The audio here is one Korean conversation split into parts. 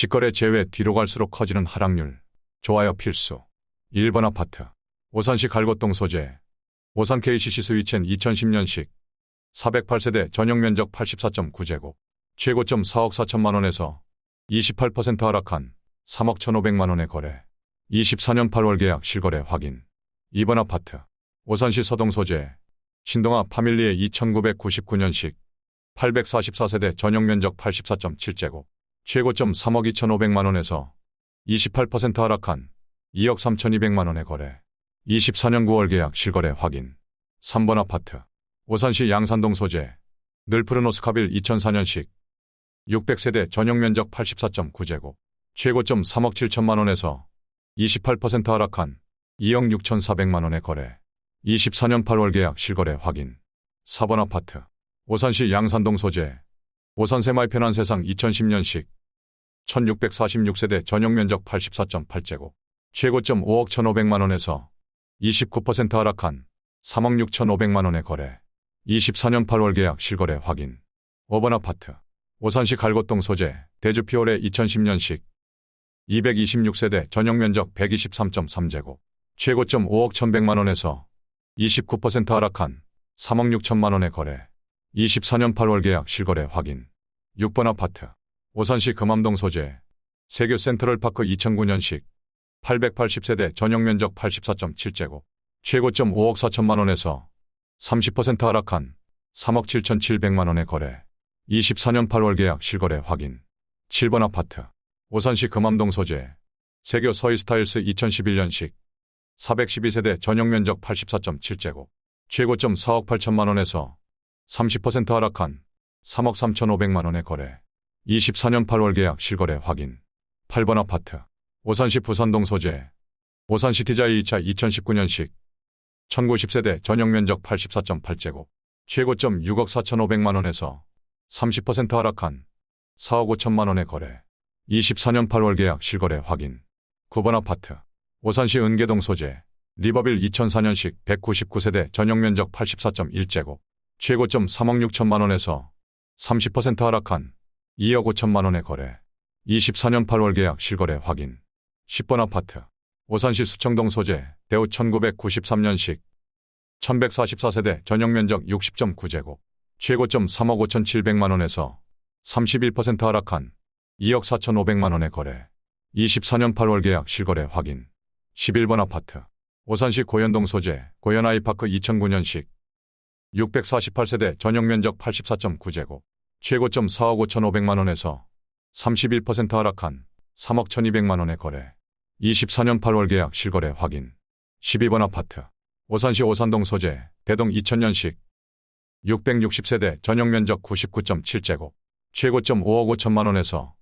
직거래 제외 뒤로 갈수록 커지는 하락률. 좋아요 필수. 1번 아파트. 오산시 갈곶동 소재. 오산 KCC 스위첸 2010년식. 408세대 전용 면적 84.9제곱. 최고점 4억 4천만 원에서 28% 하락한 3억 1,500만 원에 거래. 24년 8월 계약 실거래 확인. 2번 아파트. 오산시 서동 소재. 신동아 파밀리에 2999년식. 844세대 전용 면적 84.7제곱. 최고점 3억 2,500만 원에서 28% 하락한 2억 3,200만 원에 거래. 24년 9월 계약 실거래 확인. 3번 아파트. 오산시 양산동 소재. 늘푸르노스카빌 2004년식. 600세대 전용 면적 84.9제곱. 최고점 3억 7천만 원에서 28% 하락한 2억 6,400만 원에 거래. 24년 8월 계약 실거래 확인. 4번 아파트. 오산시 양산동 소재. 오산 새마을 편한 세상 2010년식. 1646세대 전용 면적 84.8제곱. 최고점 5억 1,500만 원에서 29% 하락한 3억 6,500만 원에 거래. 24년 8월 계약 실거래 확인. 5번 아파트. 오산시 갈곶동 소재. 대주 피올레 2010년식. 226세대 전용 면적 123.3제곱. 최고점 5억 1,100만 원에서 29% 하락한 3억 6천만 원에 거래. 24년 8월 계약 실거래 확인. 6번 아파트. 오산시 금암동 소재. 세교 센트럴파크 2009년식. 880세대 전용 면적 84.7제곱. 최고점 5억 4천만 원에서 30% 하락한 3억 7,700만 원에 거래. 24년 8월 계약 실거래 확인. 7번 아파트. 오산시 금암동 소재. 세교 서이스타일스 2011년식. 412세대 전용 면적 84.7제곱. 최고점 4억 8천만 원에서 30% 하락한 3억 3,500만 원에 거래. 24년 8월 계약 실거래 확인. 8번 아파트. 오산시 부산동 소재. 오산시티자이 2차 2019년식. 1090세대 전용 면적 84.8제곱. 최고점 6억 4,500만 원에서 30% 하락한 4억 5천만 원에 거래. 24년 8월 계약 실거래 확인. 9번 아파트. 오산시 은계동 소재. 리버빌 2004년식 199세대 전용 면적 84.1제곱. 최고점 3억 6천만 원에서 30% 하락한 2억 5천만 원에 거래. 24년 8월 계약 실거래 확인. 10번 아파트. 오산시 수청동 소재. 대우 1993년식. 1144세대 전용 면적 60.9제곱. 최고점 3억 5,700만 원에서 31% 하락한 2억 4,500만 원에 거래. 24년 8월 계약 실거래 확인. 11번 아파트. 오산시 고현동 소재. 고현아이파크 2009년식. 648세대 전용 면적 84.9제곱. 최고점 4억 5,500만 원에서 31% 하락한 3억 1,200만 원에 거래. 24년 8월 계약 실거래 확인. 12번 아파트. 오산시 오산동 소재. 대동 2000년식. 660세대 전용 면적 99.7제곱. 최고점 5억 5천만 원에서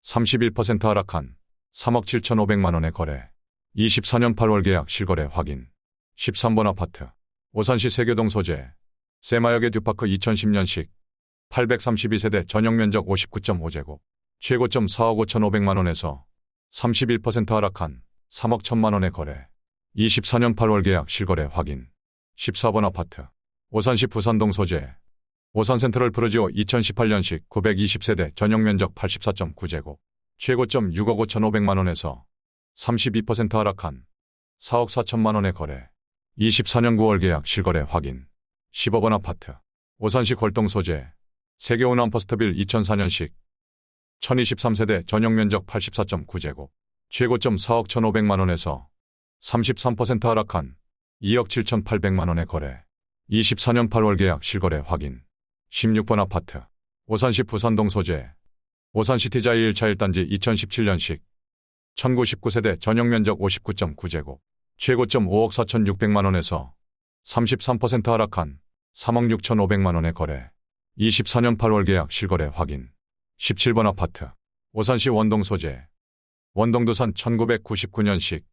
31% 하락한 3억 7,500만 원에 거래. 24년 8월 계약 실거래 확인. 13번 아파트. 오산시 세교동 소재. 세마역의 듀파크 2010년식. 832세대 전용 면적 59.5제곱. 최고점 4억 5,500만 원에서 31% 하락한 3억 1,000만 원에 거래. 24년 8월 계약 실거래 확인. 14번 아파트. 오산시 부산동 소재. 오산 센트럴 프루지오 2018년식 920세대 전용 면적 84.9제곱. 최고점 6억 5,500만 원에서 32% 하락한 4억 4천만 원에 거래. 24년 9월 계약 실거래 확인. 15번 아파트. 오산시 골동 소재. 세계온 암퍼스트빌 2004년식. 1023세대 전용 면적 84.9제곱. 최고점 4억 1,500만 원에서 33% 하락한 2억 7,800만 원에 거래. 24년 8월 계약 실거래 확인. 16번 아파트. 오산시 부산동 소재. 오산시티자이 1차 1단지 2017년식. 1099세대 전용 면적 59.9제곱. 최고점 5억 4,600만 원에서 33% 하락한 3억 6,500만 원에 거래. 24년 8월 계약 실거래 확인. 17번 아파트. 오산시 원동 소재. 원동두산 1999년식.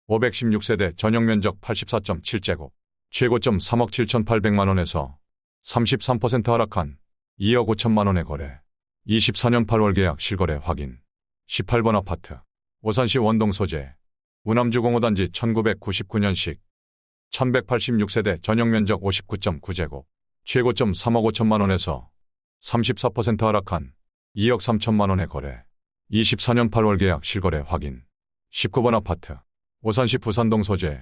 516세대 전용 면적 84.7제곱. 최고점 3억 7,800만 원에서 33% 하락한 2억 5천만 원에 거래. 24년 8월 계약 실거래 확인. 18번 아파트. 오산시 원동 소재. 우남주 공호단지 1999년식. 1186세대 전용 면적 59.9제곱. 최고점 3억 5천만 원에서 34% 하락한 2억 3천만 원에 거래. 24년 8월 계약 실거래 확인. 19번 아파트. 오산시 부산동 소재.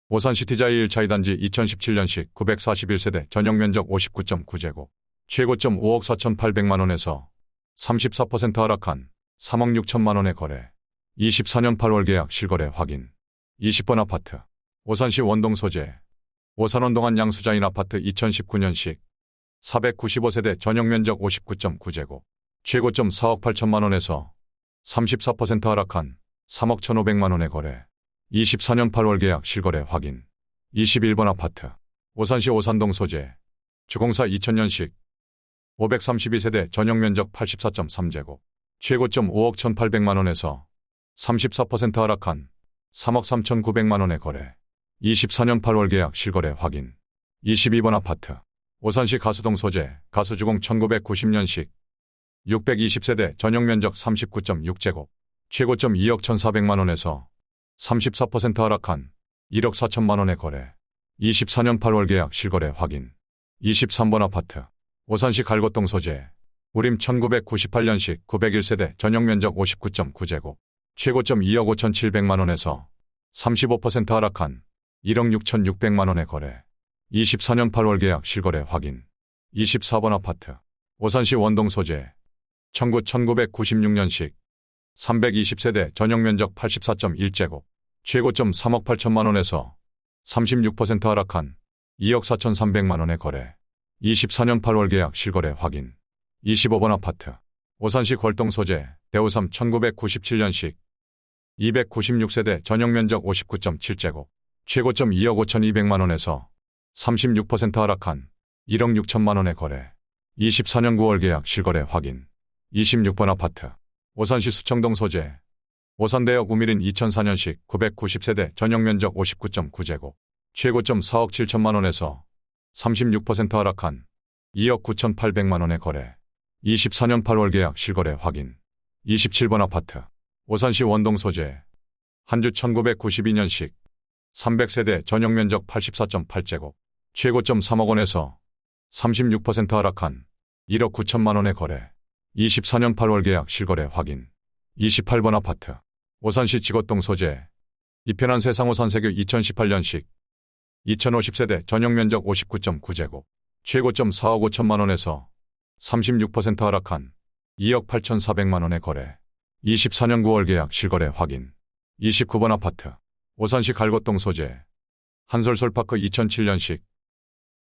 오산시티자이 1차 2단지 2017년식 941세대 전용면적 59.9제곱. 최고점 5억 4,800만원에서 34% 하락한 3억 6천만원에 거래. 24년 8월 계약 실거래 확인. 20번 아파트. 오산시 원동 소재. 오산원동안 양수자인 아파트 2019년식 495세대 전용면적 59.9제곱. 최고점 4억 8천만원에서 34% 하락한 3억 1,500만원에 거래. 24년 8월 계약 실거래 확인. 21번 아파트. 오산시 오산동 소재. 주공사 2000년식 532세대 전용면적 84.3제곱. 최고점 5억 1,800만원에서 34% 하락한 3억 3,900만원에 거래. 24년 8월 계약 실거래 확인. 22번 아파트. 오산시 가수동 소재. 가수주공 1990년식 620세대 전용면적 39.6제곱. 최고점 2억 1,400만원에서 34% 하락한 1억 4천만원에 거래. 24년 8월 계약 실거래 확인. 23번 아파트. 오산시 갈고동 소재. 우림 1998년식 901세대 전용면적 59.9제곱. 최고점 2억 5,700만원에서 35% 하락한 1억 6,600만원에 거래. 24년 8월 계약 실거래 확인. 24번 아파트. 오산시 원동 소재. 청구 1996년식 320세대 전용면적 84.1제곱. 최고점 3억 8천만원에서 36% 하락한 2억 4,300만원에 거래. 24년 8월 계약 실거래 확인. 25번 아파트. 오산시 골동 소재. 대우삼 1997년식 296세대 전용면적 59.7제곱. 최고점 2억 5,200만원에서 36% 하락한 1억 6천만원에 거래. 24년 9월 계약 실거래 확인. 26번 아파트. 오산시 수청동 소재. 오산대역 우미린 2004년식 990세대 전용면적 59.9제곱. 최고점 4억 7천만원에서 36% 하락한 2억 9,800만원에 거래. 24년 8월 계약 실거래 확인. 27번 아파트. 오산시 원동 소재. 한주 1992년식 300세대 전용면적 84.8제곱. 최고점 3억 원에서 36% 하락한 1억 9천만원에 거래. 24년 8월 계약 실거래 확인. 28번 아파트. 오산시 지곡동 소재. 이편한 세상오산세교 2018년식 2050세대 전용면적 59.9제곱. 최고점 4억 5천만원에서 36% 하락한 2억 8,400만원에 거래. 24년 9월 계약 실거래 확인. 29번 아파트. 오산시 갈고동 소재. 한솔솔파크 2007년식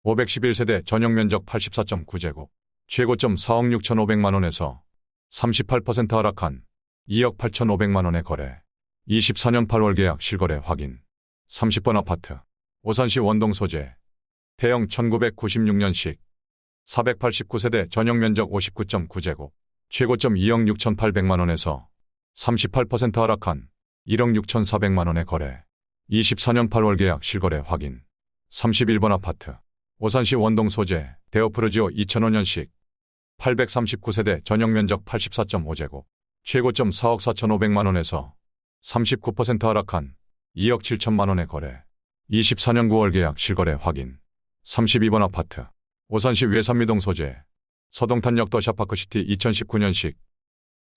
511세대 전용면적 84.9제곱. 최고점 4억 6,500만원에서 38% 하락한 2억 8,500만원에 거래. 24년 8월 계약 실거래 확인. 30번 아파트. 오산시 원동 소재. 대형 1996년식 489세대 전용면적 59.9제곱. 최고점 2억 6,800만원에서 38% 하락한 1억 6,400만원에 거래. 24년 8월 계약 실거래 확인. 31번 아파트. 오산시 원동 소재. 데어프르지오 2005년식 839세대 전용면적 84.5제곱. 최고점 4억 4,500만원에서 39% 하락한 2억 7천만원에 거래. 24년 9월 계약 실거래 확인. 32번 아파트. 오산시 외산미동 소재. 서동탄역 더샤파크시티 2019년식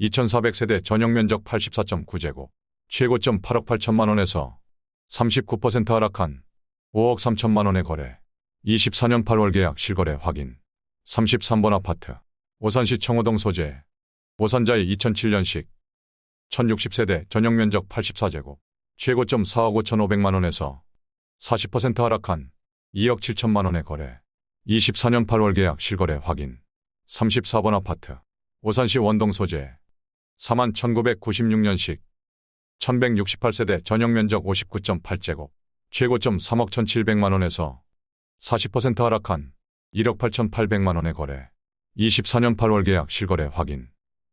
2400세대 전용면적 84.9제곱. 최고점 8억 8천만원에서 39% 하락한 5억 3천만원에 거래. 24년 8월 계약 실거래 확인. 33번 아파트. 오산시 청호동 소재. 오산자이 2007년식 1060세대 전용면적 84제곱. 최고점 4억 5,500만원에서 40% 하락한 2억 7천만원에 거래. 24년 8월 계약 실거래 확인. 34번 아파트. 오산시 원동 소재. 4만 1996년식 1168세대 전용면적 59.8제곱. 최고점 3억 1,700만원에서 40% 하락한 1억 8,800만원에 거래. 24년 8월 계약 실거래 확인.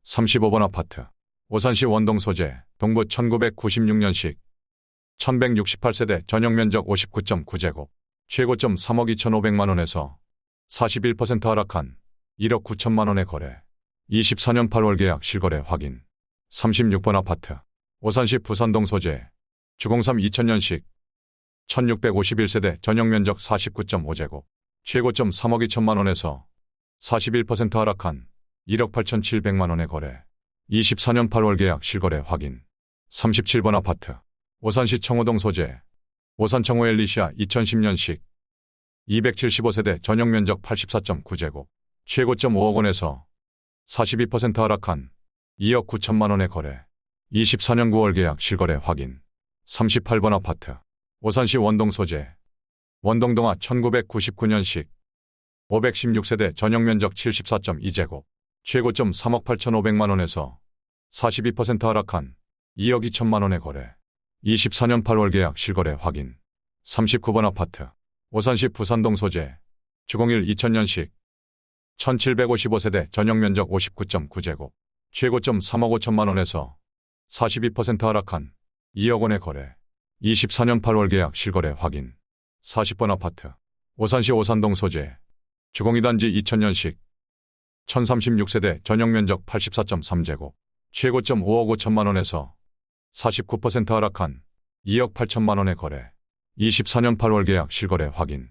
35번 아파트. 오산시 원동 소재. 동부 1996년식 1168세대 전용면적 59.9제곱. 최고점 3억 2,500만원에서 41% 하락한 1억 9천만원에 거래. 24년 8월 계약 실거래 확인. 36번 아파트. 오산시 부산동 소재. 주공삼 2000년식 1651세대 전용면적 49.5제곱. 최고점 3억 2천만원에서 41% 하락한 1억 8,700만원에 거래. 24년 8월 계약 실거래 확인. 37번 아파트. 오산시 청호동 소재. 오산청호 엘리시아 2010년식. 275세대 전용 면적 84.9제곱. 최고점 5억 원에서 42% 하락한 2억 9천만 원에 거래. 24년 9월 계약 실거래 확인. 38번 아파트. 오산시 원동 소재. 원동동아 1999년식. 516세대 전용 면적 74.2제곱. 최고점 3억 8,500만 원에서 42% 하락한 2억 2천만 원에 거래. 24년 8월 계약 실거래 확인. 39번 아파트. 오산시 부산동 소재. 주공일 2000년식. 1755세대 전용 면적 59.9제곱. 최고점 3억 5천만 원에서 42% 하락한 2억 원에 거래. 24년 8월 계약 실거래 확인. 40번 아파트. 오산시 오산동 소재. 주공이단지 2000년식. 1036세대 전용 면적 84.3제곱. 최고점 5억 5천만 원에서 49% 하락한 2억 8천만 원에 거래. 24년 8월 계약 실거래 확인.